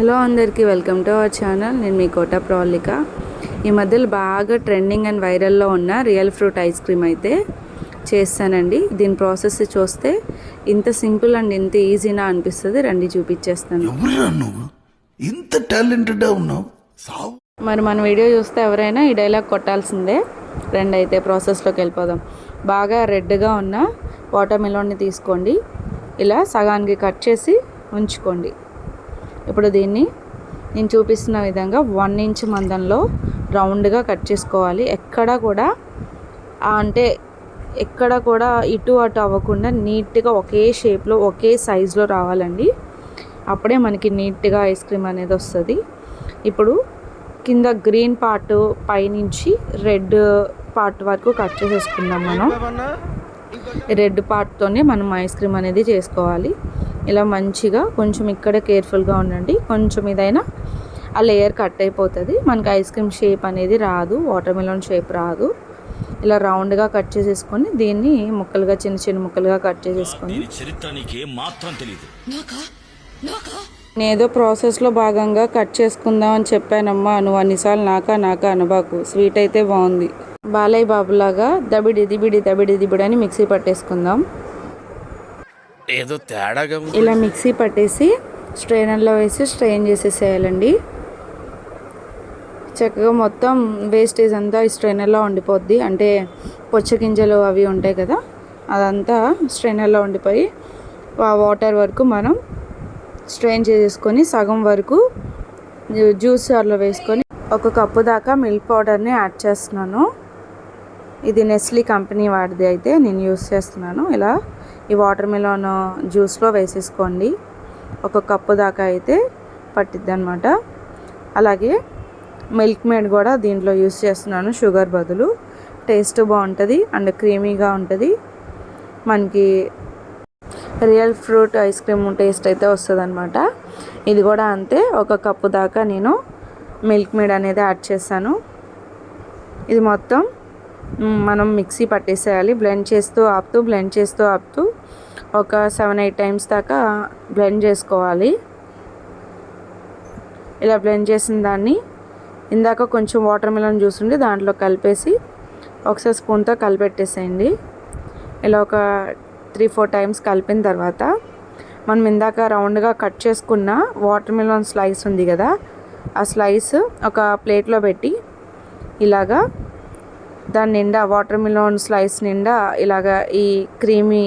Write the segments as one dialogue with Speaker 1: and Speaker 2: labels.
Speaker 1: Hello అందరికీ welcome to our channel. నేను మీ కోట ప్రవళిక. ఈ మధ్యలో బాగా ట్రెండింగ్ అండ్ వైరల్లో ఉన్న రియల్ ఫ్రూట్ ఐస్ క్రీమ్ అయితే చేస్తానండి. దీని ప్రాసెస్ చూస్తే ఇంత సింపుల్ అండ్ ఇంత ఈజీనా అనిపిస్తుంది. రండి చూపించేస్తాను.
Speaker 2: ఇంత టాలెంటెడ్ ఉన్నావు.
Speaker 1: మరి మన వీడియో చూస్తే ఎవరైనా ఈ డైలాగ్ కొట్టాల్సిందే. రండి అయితే ప్రాసెస్లోకి వెళ్ళిపోదాం. బాగా రెడ్గా ఉన్న వాటర్ మిలన్ని తీసుకోండి. ఇలా సగానికి కట్ చేసి ఉంచుకోండి. ఇప్పుడు దీన్ని నేను చూపిస్తున్న విధంగా 1 ఇంచ్ మందంలో రౌండ్గా కట్ చేసుకోవాలి. ఎక్కడ కూడా ఇటు అటు అవ్వకుండా నీట్గా ఒకే షేప్లో ఒకే సైజులో రావాలండి. అప్పుడే మనకి నీట్గా ఐస్ క్రీమ్ అనేది వస్తుంది. ఇప్పుడు కింద గ్రీన్ పార్ట్ పైనుంచి రెడ్ పార్ట్ వరకు కట్ చేసేసుకుందాం. మనం రెడ్ పార్ట్తోనే మనం ఐస్ క్రీమ్ అనేది చేసుకోవాలి. ఇలా మంచిగా కొంచెం ఇక్కడ కేర్ఫుల్గా ఉండండి. కొంచెం ఇదైనా ఆ లేయర్ కట్ అయిపోతుంది. మనకి ఐస్ క్రీమ్ షేప్ అనేది రాదు, వాటర్ మిలన్ షేప్ రాదు. ఇలా రౌండ్గా కట్ చేసేసుకొని దీన్ని ముక్కలుగా చిన్న చిన్న ముక్కలుగా కట్ చేసేసుకొని నేనేదో ప్రాసెస్లో భాగంగా కట్ చేసుకుందాం అని చెప్పానమ్మా. నువ్వు అన్నిసార్లు నాకా అనబాకు. స్వీట్ అయితే బాగుంది. బాలయ్య బాబులాగా దబిడి దిబిడి అని మిక్సీ పట్టేసుకుందాం.
Speaker 2: ఏదో తేడాగా
Speaker 1: ఇలా మిక్సీ పట్టేసి స్ట్రైనర్లో వేసి స్ట్రెయిన్ చేసేసేయాలండి. చక్కగా మొత్తం వేస్టేజ్ అంతా ఈ స్ట్రైనర్లో ఉండిపోద్ది. అంటే పొచ్చగింజలు అవి ఉంటాయి కదా, అదంతా స్ట్రైనర్లో ఉండిపోయి ఆ వాటర్ వరకు మనం స్ట్రెయిన్ చేసేసుకొని సగం వరకు జ్యూస్ జార్లో వేసుకొని 1 కప్పు దాకా మిల్క్ పౌడర్ని యాడ్ చేస్తున్నాను. ఇది నెస్లీ కంపెనీ వాడిది అయితే నేను యూస్ చేస్తున్నాను. ఇలా ఈ వాటర్ మిలన్ జ్యూస్లో వేసేసుకోండి. 1 కప్పు దాకా అయితే పట్టిద్ది అనమాట. అలాగే మిల్క్ మేడ్ కూడా దీంట్లో యూస్ చేస్తున్నాను. షుగర్ బదులు టేస్ట్ బాగుంటుంది అండ్ క్రీమీగా ఉంటుంది. మనకి real fruit ice cream taste అయితే వస్తుంది అనమాట. ఇది కూడా అంతే. 1 కప్పు దాకా నేను మిల్క్ మేడ్ అనేది యాడ్ చేశాను. ఇది మొత్తం మనం మిక్సీ పట్టేసేయాలి. బ్లెండ్ చేస్తూ ఆపుతూ ఒక 7-8 టైమ్స్ దాకా బ్లెండ్ చేసుకోవాలి. ఇలా బ్లెండ్ చేసిన దాన్ని ఇందాక కొంచెం వాటర్ మిలన్ జ్యూస్ ఉండి దాంట్లో కలిపేసి ఒకసారి స్పూన్తో కలిపెట్టేసేయండి. ఇలా ఒక 3-4 టైమ్స్ కలిపిన తర్వాత మనం ఇందాక రౌండ్గా కట్ చేసుకున్న వాటర్ మిలన్ స్లైస్ ఉంది కదా, ఆ స్లైస్ ఒక ప్లేట్లో పెట్టి ఇలాగా దాని నిండా వాటర్ మిలన్ స్లైస్ నిండా ఇలాగా ఈ క్రీమీ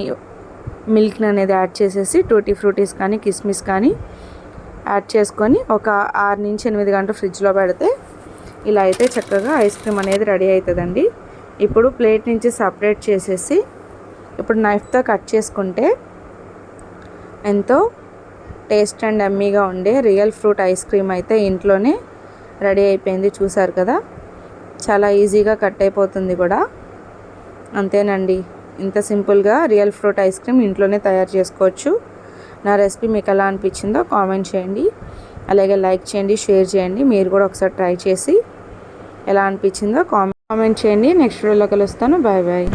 Speaker 1: మిల్క్ని అనేది యాడ్ చేసేసి టూటీ ఫ్రూటీస్ కానీ కిస్మిస్ కానీ యాడ్ చేసుకొని ఒక 6 నుంచి 8 గంటలు ఫ్రిడ్జ్లో పెడితే ఇలా అయితే చక్కగా ఐస్ క్రీమ్ అనేది రెడీ అవుతుందండి. ఇప్పుడు ప్లేట్ నుంచి సపరేట్ చేసేసి ఇప్పుడు నైఫ్తో కట్ చేసుకుంటే ఎంతో టేస్ట్ అండ్ యమ్మీగా ఉండే రియల్ ఫ్రూట్ ఐస్ క్రీమ్ అయితే ఇంట్లోనే రెడీ అయిపోయింది. చూసారు కదా, చాలా ఈజీగా కట్ అయిపోతుంది కూడా. అంతేనండి, ఇంత సింపుల్గా రియల్ ఫ్రూట్ ఐస్ క్రీమ్ ఇంట్లోనే తయారు చేసుకోవచ్చు. నా రెసిపీ మీకు ఎలా అనిపించిందో కామెంట్ చేయండి. అలాగే లైక్ చేయండి, షేర్ చేయండి. మీరు కూడా ఒకసారి ట్రై చేసి ఎలా అనిపించిందో కామెంట్ చేయండి. నెక్స్ట్ వీడియోలో కలుస్తాను. Bye bye.